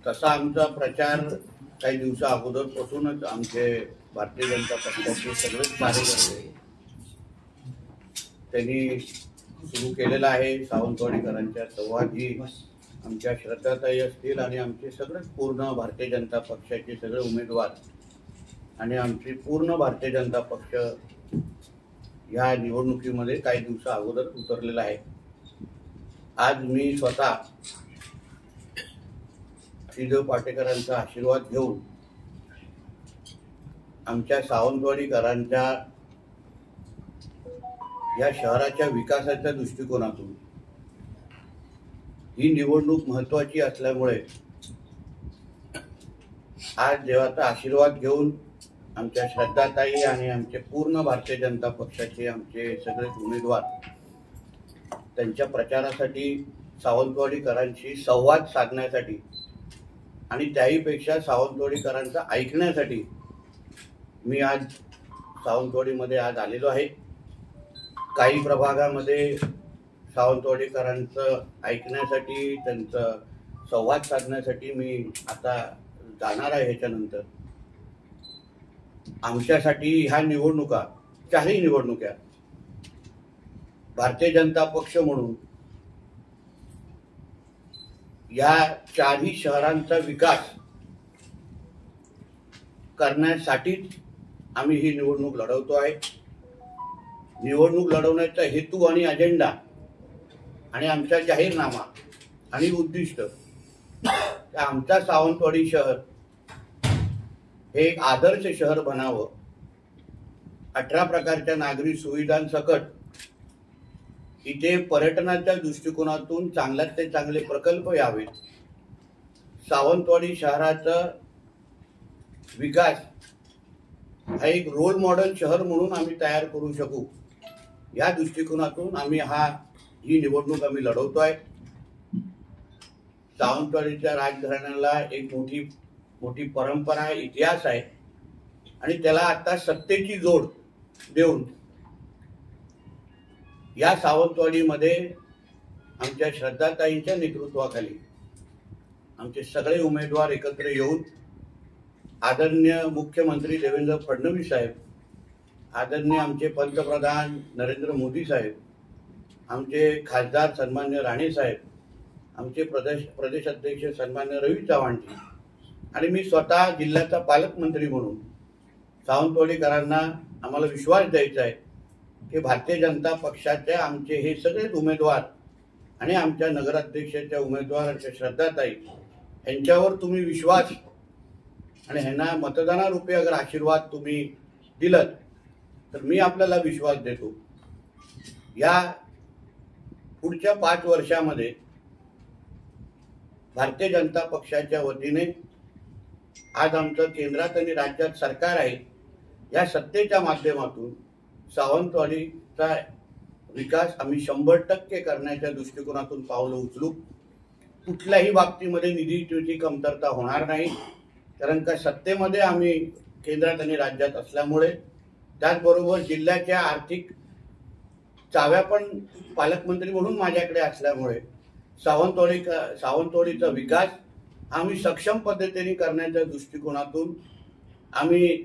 तसा आमचा प्रचार काही दिवसा अगोदरपासूनच आमचे भारतीय जनता पक्षाचे सगळेच कार्यकर्ते त्यांनी सुरू केलेला आहे। सावंतवाडीकरांच्या संवाद ही आमच्या श्रद्धाताई असतील आणि आमचे सगळेच पूर्ण भारतीय जनता पक्षाचे सगळे उमेदवार आणि आमची पूर्ण भारतीय जनता पक्ष ह्या निवडणुकीमध्ये काही दिवसा अगोदर उतरलेला आहे। आज मी स्वतः श्रीदेव पाटेकरांचा आशीर्वाद घेऊन आमच्या सावंतवाडीकरांच्या या शहराच्या विकासाच्या दृष्टिकोनातून ही निवडणूक महत्त्वाची असल्यामुळे आज देवाचा आशीर्वाद घेऊन आमच्या श्रद्धाताई आणि आमचे पूर्ण भारतीय जनता पक्षाचे आमचे सगळे उमेदवार त्यांच्या प्रचारासाठी सावंतवाडीकरांशी संवाद साधण्यासाठी आणि त्याहीपेक्षा सावंतवाडीकरांचा ऐकण्यासाठी मी आज सावंतवाडीमध्ये आज आलेलो आहे। काही प्रभागामध्ये सावंतवाडीकरांचं ऐकण्यासाठी त्यांचं संवाद साधण्यासाठी मी आता जाणार आहे। ह्याच्यानंतर आमच्यासाठी ह्या निवडणुका चारही निवडणुका भारतीय जनता पक्ष म्हणून या चारही शहरांचा विकास करण्यासाठीच आम्ही ही निवडणूक लढवतो आहे। निवडणूक लढवण्याचा हेतू आणि अजेंडा आणि आमचा जाहीरनामा आणि उद्दिष्ट आमचा सावंतवाडी शहर हे एक आदर्श शहर बनावं, 18 प्रकारच्या नागरी सुविधांसकट इथे पर्यटनाच्या दृष्टिकोनातून चांगल्यात ते चांगले प्रकल्प यावेत, सावंतवाडी शहराचा विकास हा एक रोल मॉडेल शहर म्हणून आम्ही तयार करू शकू, या दृष्टिकोनातून आम्ही ही निवडणूक आम्ही लढवतो आहे। सावंतवाडीच्या राजघराण्याला एक मोठी परंपरा आहे, इतिहास आहे आणि त्याला आता सत्तेची जोड देऊन या सावंतवाडीमध्ये आमच्या श्रद्धाताईंच्या नेतृत्वाखाली आमचे सगळे उमेदवार एकत्र येऊन आदरणीय मुख्यमंत्री देवेंद्र फडणवीस साहेब, आदरणीय आमचे पंतप्रधान नरेंद्र मोदी साहेब, आमचे खासदार सन्मान्य राणे साहेब, आमचे प्रदेश अध्यक्ष सन्मान्य रवी चव्हाणजी आणि मी स्वतः जिल्ह्याचा पालकमंत्री म्हणून सावंतवाडीकरांना आम्हाला विश्वास द्यायचा आहे की भारतीय जनता पक्षाचे आमचे हे सगळेच उमेदवार आणि आमच्या नगराध्यक्षाच्या उमेदवारांच्या श्रद्धाताई यांच्यावर तुम्ही विश्वास आणि ह्यांना मतदानारूपी अगर आशीर्वाद तुम्ही दिलत तर मी आपल्याला विश्वास देतो या पुढच्या 5 वर्षामध्ये भारतीय जनता पक्षाच्या वतीने आज आमचं केंद्रात आणि राज्यात सरकार आहे, या सत्तेच्या माध्यमातून सावंतवाडीचा विकास आम्ही 100% करण्याच्या दृष्टिकोनातून पावलं उचलू। कुठल्याही बाबतीमध्ये निधीची कमतरता होणार नाही, कारण का सत्तेमध्ये आम्ही केंद्रात आणि राज्यात असल्यामुळे, त्याचबरोबर जिल्ह्याच्या आर्थिक चाव्या पण पालकमंत्री म्हणून माझ्याकडे असल्यामुळे सावंतवाडीचा विकास आम्ही सक्षम पद्धतीने करण्याच्या दृष्टिकोनातून आम्ही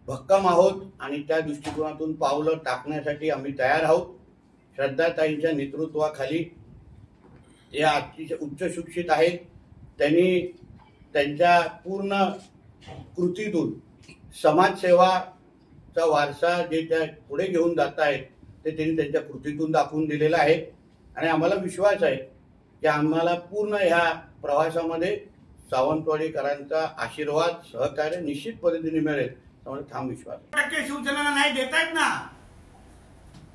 भक्कम आहोत आणि त्या दृष्टिकोनातून पावलं टाकण्यासाठी आम्ही तयार आहोत। श्रद्धाताईंच्या नेतृत्वाखाली या अतिशय उच्च शिक्षित आहेत, त्यांनी त्यांच्या पूर्ण कृतीतून समाजसेवाचा मागचा वारसा जे त्या पुढे घेऊन जात आहेत ते त्यांनी त्यांच्या कृतीतून दाखवून दिलेलं आहे आणि आम्हाला विश्वास आहे की आम्हाला पूर्ण ह्या प्रवासामध्ये सावंतवाडीकरांचा आशीर्वाद सहकार्य निश्चित पद्धतीने मिळेल, त्यामुळे ठाम विश्वास. शिवसेनेला नाही देतायत ना,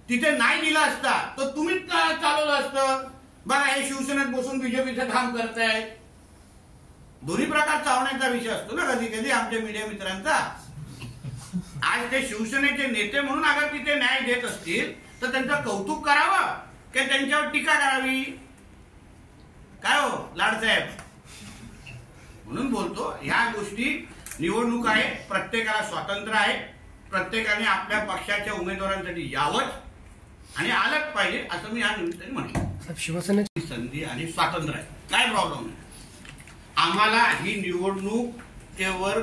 तिथे नाही दिला असता तर तुम्हीच चालवलं असतं. बघा हे शिवसेनेत बसून बीजेपीचं काम करतायत. दोन्ही प्रकार चावण्याचा विषय असतो ना कधी कधी आमच्या मीडिया मित्रांचा. आज ते शिवसेनेचे नेते म्हणून अगर तिथे न्याय देत असतील तर त्यांचं कौतुक करावं की त्यांच्यावर टीका करावी? काय हो लाडसाहेब, म्हणून बोलतो ह्या गोष्टी निवडणूक आहे, प्रत्येकाला स्वातंत्र्य आहे, प्रत्येकाने आपल्या पक्षाच्या उमेदवारांसाठी यावंच आणि आलंच पाहिजे असं मी या निमित्ताने म्हणेन. शिवसेनेची संधी आणि स्वातंत्र्य आहे, काय प्रॉब्लेम नाही. आम्हाला ही निवडणूक केवळ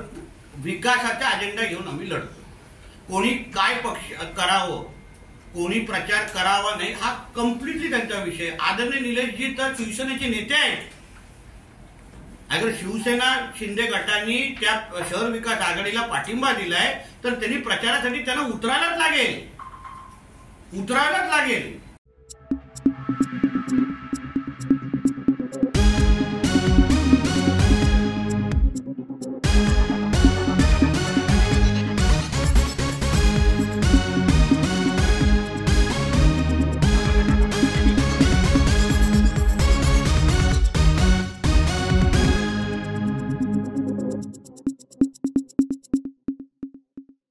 विकासाचा अजेंडा घेऊन आम्ही लढतो. कोणी काय पक्ष करावं, कोणी प्रचार करावा नाही हा कम्प्लिटली त्यांचा विषय. आदरणीय निलेशजी तर शिवसेनेचे नेते आहेत. अगर शिवसेना शिंदे गटांनी त्या शहर विकास आघाडीला पाठिंबा दिलाय तर त्यांनी प्रचारासाठी त्यांना उतरायलाच लागेल.